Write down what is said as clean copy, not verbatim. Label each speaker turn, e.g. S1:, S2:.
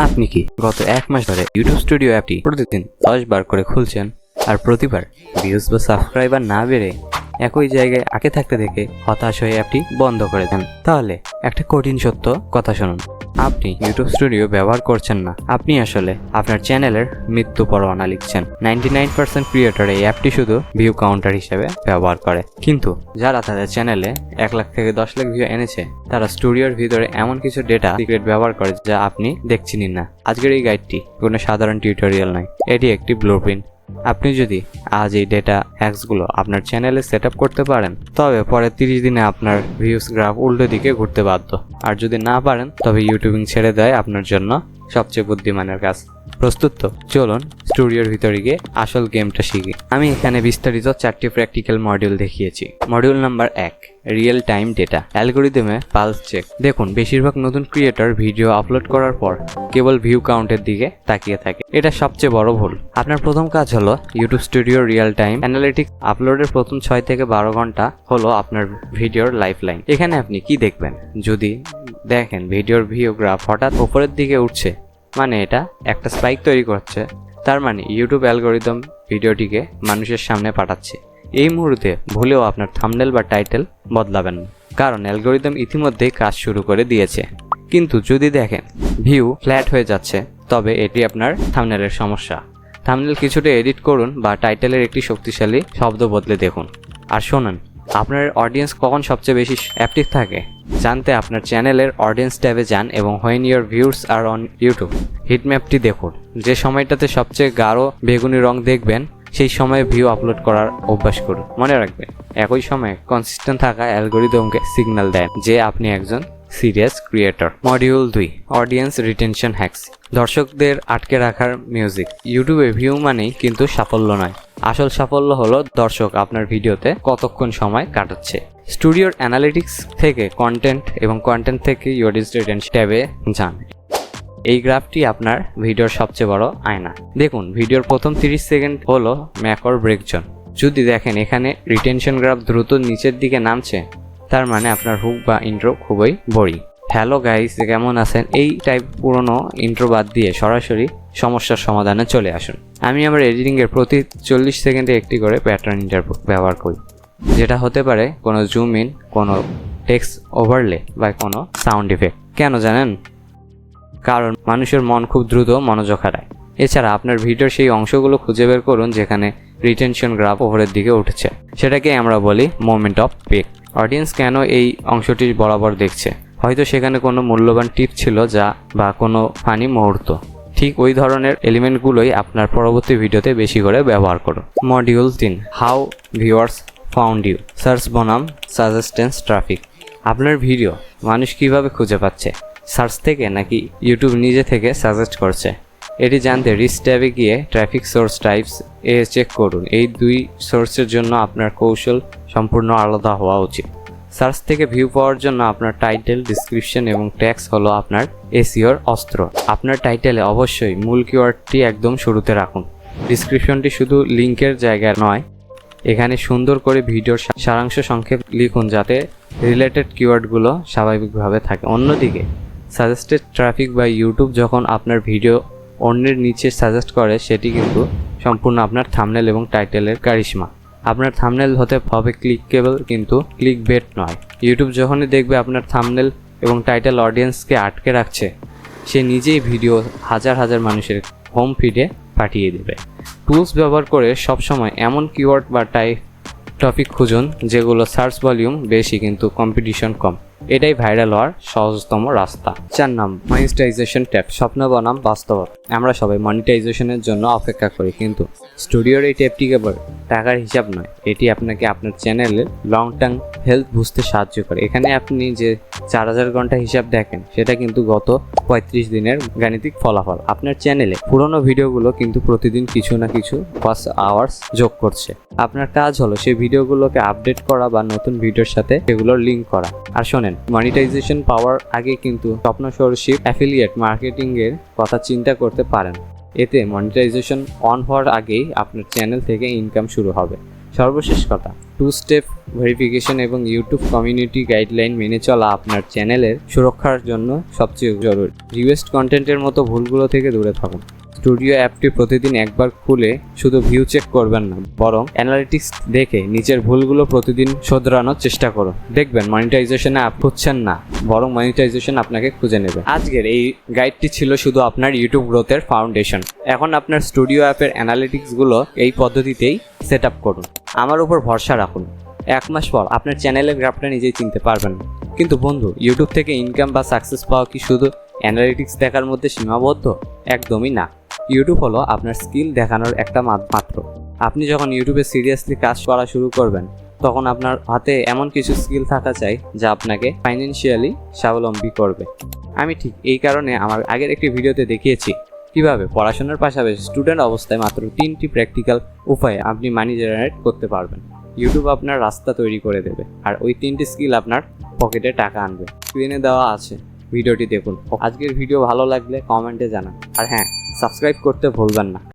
S1: আপনি কি গত 1 মাস ধরে ইউটিউব স্টুডিও অ্যাপটি প্রতিদিন 10 বার করে খুলছেন আর প্রতিবার ভিউজ বা সাবস্ক্রাইবার না বেড়ে একই জায়গায় আটকে থাকতে দেখে হতাশ হয়ে অ্যাপটি বন্ধ করে দেন? তাহলে একটা কঠিন সত্য কথা শুনুন, আপনি ইউটিউব স্টুডিও ব্যবহার করছেন না, আপনি আসলে আপনার চ্যানেলের মৃত্যু পরোয়ানা লিখছেন। 99% ক্রিয়েটর এই অ্যাপটি শুধু ভিউ কাউন্টার হিসেবে ব্যবহার করে, কিন্তু যারা তাদের চ্যানেলে 1 লাখ থেকে 10 লাখ ভিউ এনেছে তারা স্টুডিওর ভিতরে এমন কিছু ডেটা সিক্রেট ব্যবহার করে যা আপনি দেখছেনই না। আজকের এই গাইডটি কোনো সাধারণ টিউটোরিয়াল নয়, এটি একটি ব্লুপ্রিন্ট। আপনি যদি আজ এই ডেটা হ্যাকসগুলো আপনার চ্যানেলে সেট আপ করতে পারেন তবে পরে 30 দিনে আপনার ভিউজ গ্রাফ উল্টো দিকে ঘুরতে বাধ্য। আর যদি না পারেন তবে ইউটিউবিং ছেড়ে দেয় আপনার জন্য সবচেয়ে বুদ্ধিমানের কাজ। প্রস্তুত তো? চলুন স্টুডিওর ভিতরে গিয়ে আসল গেমটা শিখি। আমি এখানে বিস্তারিত 4টি প্র্যাকটিক্যাল মডিউল দেখিয়েছি। Module number 1, real time data অ্যালগরিদমে পালস চেক। দেখুন, বেশিরভাগ নতুন ক্রিয়েটর ভিডিও আপলোড করার পর কেবল ভিউ কাউন্টের দিকে তাকিয়ে থাকে। এটা সবচেয়ে বড় ভুল। আপনার প্রথম কাজ হলো YouTube studio real time analytics. আপলোডের প্রথম 6 থেকে 12 ঘন্টা হলো আপনার ভিডিওর লাইফ লাইন। এখানে আপনি কি দেখবেন? যদি দেখেন ভিডিওর ভিউ গ্রাফ হঠাৎ উপরের দিকে উঠছে, মানে এটা একটা স্পাইক তৈরি করছে, তার মানে ইউটিউব অ্যালগরিদম ভিডিওটিকে মানুষের সামনে পাঠাচ্ছে। এই মুহূর্তে ভুলেও আপনার থাম্বনেল বা টাইটেল বদলাবেন না, কারণ অ্যালগরিদম ইতিমধ্যেই কাজ শুরু করে দিয়েছে। কিন্তু যদি দেখেন ভিউ ফ্ল্যাট হয়ে যাচ্ছে, তবে এটি আপনার থাম্বনেলের সমস্যা। থাম্বনেল কিছুটা এডিট করুন বা টাইটেলের একটি শক্তিশালী শব্দ বদলে দেখুন। আর শোনেন, আপনার অডিয়েন্স কখন সবচেয়ে বেশি অ্যাক্টিভ থাকে জানতে আপনার চ্যানেলের অডিয়েন্স ট্যাবে যান এবং when your views are on YouTube হিটম্যাপটি দেখুন। যে সময়টাতে সবচেয়ে গাঢ় বেগুনি রং দেখবেন সেই সময়ে ভিউ আপলোড করার অভ্যাস করুন। মনে রাখবেন, একই সময়ে কনসিস্টেন্ট থাকা অ্যালগরিদমকে সিগন্যাল দেন যে আপনি একজন serious creator. Module 2, audience retention hacks. দর্শকদের আটকে রাখার মিউজিক। ইউটিউবে ভিউ মানেই কিন্তু সাফল্য নয়, আসল সাফল্য হলো দর্শক আপনার ভিডিওতে কতক্ষণ সময় কাটাচ্ছে। স্টুডিওর অ্যানালিটিক্স থেকে কন্টেন্ট এবং কন্টেন্ট থেকে অডিয়েন্স রিটেনশন ট্যাবে যান। এই গ্রাফটি আপনার ভিডিওর সবচেয়ে বড় আয়না। দেখুন, ভিডিওর প্রথম 30 সেকেন্ড হলো ম্যাক অর ব্রেক জোন। যদি দেখেন এখানে রিটেনশন গ্রাফ দ্রুত নিচের দিকে নামছে, তার মানে আপনার হুক বা ইন্ট্রো খুবই বোরিং। হ্যালো গাইস, কেমন আছেন? এই টাইপ পুরনো ইন্ট্রো বাদ দিয়ে সরাসরি সমস্যার সমাধানে চলে আসুন। আমি আমার এডিটিংয়ের প্রতি 40 সেকেন্ডে একটি করে প্যাটার্ন ইন্টারভিউ ব্যবহার করি, যেটা হতে পারে কোনো জুম ইন, কোনো টেক্সট ওভারলে বা কোনো সাউন্ড ইফেক্ট। কেন জানেন? কারণ মানুষের মন খুব দ্রুত মনোযোগ হারায়। এছাড়া আপনার ভিডিওর সেই অংশগুলো খুঁজে বের করুন যেখানে রিটেনশন গ্রাফ ওপরের দিকে উঠেছে। সেটাকে আমরা বলি মোমেন্ট অফ পিক। অডিয়েন্স কেন এই অংশটি বরাবর দেখছে? হয়তো সেখানে কোনো মূল্যবান টিপ ছিল বা কোনো ফানি মুহূর্ত। ঠিক ওই ধরনের এলিমেন্টগুলোই আপনার পরবর্তী ভিডিওতে বেশি করে ব্যবহার করুন। Module 3, how viewers found you. Search বনাম সাজেস্টেন্স ট্রাফিক। আপনার ভিডিও মানুষ কিভাবে খুঁজে পাচ্ছে? সার্চ থেকে নাকি ইউটিউব নিজে থেকে সাজেস্ট করছে? এটি জানতে রিচ ট্যাবে গিয়ে ট্রাফিক সোর্স টাইপস চেক করুন। এই দুই সোর্সের জন্য আপনার কৌশল সম্পূর্ণ আলাদা হওয়া উচিত। সার্চ থেকে ভিউ পাওয়ার জন্য আপনার টাইটেল, ডিসক্রিপশন এবং ট্যাগস হলো আপনার এসইওর অস্ত্র। আপনার টাইটেলে অবশ্যই মূল কিওয়ার্ডটি একদম শুরুতে রাখুন। ডিসক্রিপশনটি শুধু লিঙ্কের জায়গায় নয়, এখানে সুন্দর করে ভিডিওর সারাংশ সংক্ষেপ লিখুন যাতে রিলেটেড কিওয়ার্ডগুলো স্বাভাবিকভাবে থাকে। অন্যদিকে সাজেস্টেড ট্রাফিক বা ইউটিউব যখন আপনার ভিডিও অন্যের নিচে সাজেস্ট করে, সেটি কিন্তু সম্পূর্ণ আপনার থাম্বনেল এবং টাইটেলের কারিশমা। আপনার থাম্বনেল হতে হবে ক্লিকেবল, কিন্তু ক্লিক বেট নয়। ইউটিউব যখনই দেখবে আপনার থাম্বনেল এবং টাইটেল অডিয়েন্সকে আটকে রাখছে, সে নিজেই ভিডিও হাজার হাজার মানুষের হোম ফিডে পাঠিয়ে দেবে। টুলস ব্যবহার করে সবসময় এমন কিওয়ার্ড বা টপিক খুঁজুন যেগুলো সার্চ ভলিউম বেশি কিন্তু কম্পিটিশন কম। এটাই ভাইরাল হওয়ার সহজতম রাস্তা। 4 নম্বর, মনিটাইজেশন ট্যাব। স্বপ্ন বনাম বাস্তবতা। আমরা সবাই মনিটাইজেশনের জন্য অপেক্ষা করি, কিন্তু স্টুডিওর এই ট্যাবটি কেবল টাকার হিসাব নয়, এটি আপনাকে আপনার চ্যানেলের লং টার্ম হেলথ বুঝতে সাহায্য করে। এখানে আপনি যে 4000 ঘন্টা হিসাব দেখেন, সেটা কিন্তু গত 35 দিনের গাণিতিক ফলাফল। আপনার চ্যানেলে পুরনো ভিডিওগুলো কিন্তু প্রতিদিন কিছু না কিছু ওয়াচ আওয়ার্স যোগ করছে। আপনার কাজ হলো সেই ভিডিওগুলোকে আপডেট করা বা নতুন ভিডিওর সাথে সেগুলোর লিঙ্ক করা। আর শোনেন, মনিটাইজেশন পাওয়ার আগে কিন্তু স্বপ্নসরশিপ অ্যাফিলিয়েট মার্কেটিং এর কথা চিন্তা করতে পারেন। এতে মনিটাইজেশন অন হওয়ার আগেই আপনার চ্যানেল থেকে ইনকাম শুরু হবে। সর্বশেষ কথা, টু স্টেপ ভেরিফিকেশন এবং ইউটিউব কমিউনিটি গাইডলাইন মেনে চলা আপনার চ্যানেলের সুরক্ষার জন্য সবচেয়ে জরুরি। রিকোয়েস্ট কন্টেন্টের মতো ভুলগুলো থেকে দূরে থাকুন। স্টুডিও অ্যাপটি প্রতিদিন একবার খুলে শুধু ভিউ চেক করবেন না, বরং অ্যানালিটিক্স দেখে নিচের ভুলগুলো প্রতিদিন শোধরানোর চেষ্টা করুন। দেখবেন মনিটাইজেশনে আপ খুঁজছেন না, বরং মনিটাইজেশন আপনাকে খুঁজে নেবে। আজকের এই গাইডটি ছিল শুধু আপনার ইউটিউব গ্রোথের ফাউন্ডেশন। এখন আপনার স্টুডিও অ্যাপের অ্যানালিটিক্সগুলো এই পদ্ধতিতেই সেট আপ করুন। আমার উপর ভরসা রাখুন, 1 মাস পর আপনার চ্যানেলের গ্রাফটা নিজেই চিনতে পারবেন। কিন্তু বন্ধু, ইউটিউব থেকে ইনকাম বা সাকসেস পাওয়া কি শুধু অ্যানালিটিক্স দেখার মধ্যে সীমাবদ্ধ? একদমই না। ইউটিউব হলো আপনার স্কিল দেখানোর একটা মাত্র। আপনি যখন ইউটিউবে সিরিয়াসলি কাজ করা শুরু করবেন, তখন আপনার হাতে এমন কিছু স্কিল থাকা চাই যা আপনাকে ফাইন্যান্সিয়ালি স্বাবলম্বী করবে। আমি ঠিক এই কারণে আমার আগের একটি ভিডিওতে দেখিয়েছি কিভাবে পড়াশোনার পাশাপাশি স্টুডেন্ট অবস্থায় মাত্র 3টি প্র্যাকটিক্যাল উপায়ে আপনি মানি জেনারেট করতে পারবেন। ইউটিউব আপনার রাস্তা তৈরি করে দেবে, আর ওই 3টি স্কিল আপনার পকেটে টাকা আনবে। স্ক্রিনে দেওয়া আছে, ভিডিওটি দেখুন। আজকের ভিডিও ভালো লাগলে কমেন্টে জানান, আর হ্যাঁ, সাবস্ক্রাইব করতে ভুলবেন না।